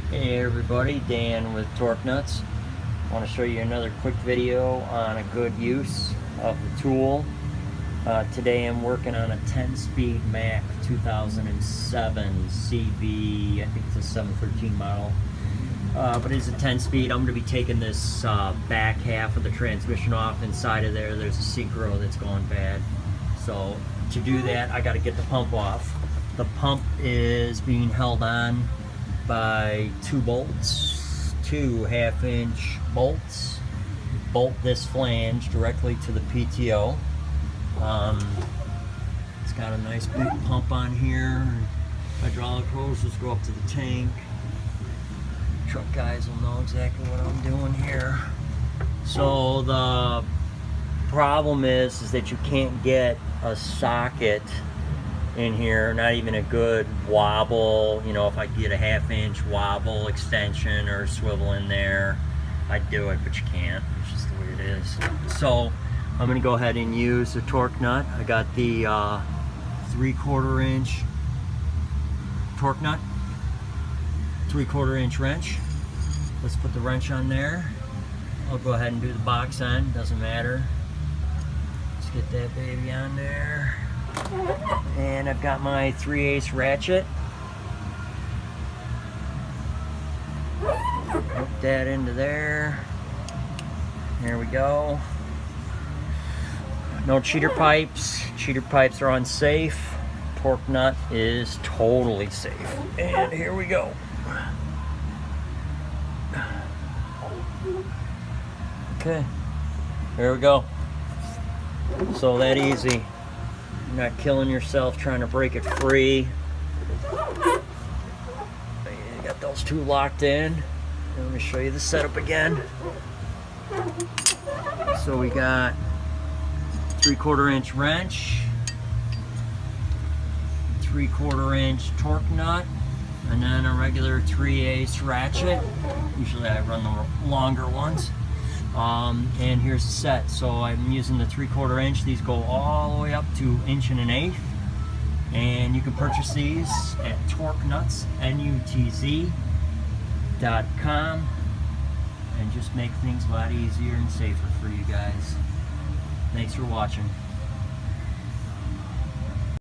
Hey everybody, Dan with Torque Nuts. I want to show you another quick video on a good use of the tool. Today I'm working on a 10-speed Mack 2007 CV. I think it's a 713 model. But it's a 10-speed. I'm going to be taking this back half of the transmission off. Inside of there's a synchro that's gone bad. So to do that, I got to get the pump off. The pump is being held on by two bolts, two 1/2-inch bolts. Bolt this flange directly to the PTO. It's got a nice big pump on here. Hydraulic hoses go up to the tank. Truck guys will know exactly what I'm doing here. So the problem is that you can't get a socket in here, not even a good wobble. You know, if I get a 1/2-inch wobble extension or swivel in there, I'd do it, but you can't. It's just the way it is. So I'm gonna go ahead and use the torque nut. I got the 3/4 inch torque nut, 3/4 inch wrench. Let's put the wrench on there. I'll go ahead and do the box end, doesn't matter. Let's get that baby on there. And I've got my 3/8 ratchet. Hook that into there. There we go. No cheater pipes. Cheater pipes are unsafe. Torque nut is totally safe. And here we go. Okay, there we go. So that easy. You're not killing yourself trying to break it free. You got those two locked in. Let me show you the setup again. So we got 3/4 inch wrench, 3/4 inch torque nut, and then a regular 3/8 ratchet. Usually I run the longer ones. And here's the set. So I'm using the 3/4 inch. These go all the way up to 1 1/8 inch. And you can purchase these at TorqueNuts, NUTZ.com, and just make things a lot easier and safer for you guys. Thanks for watching.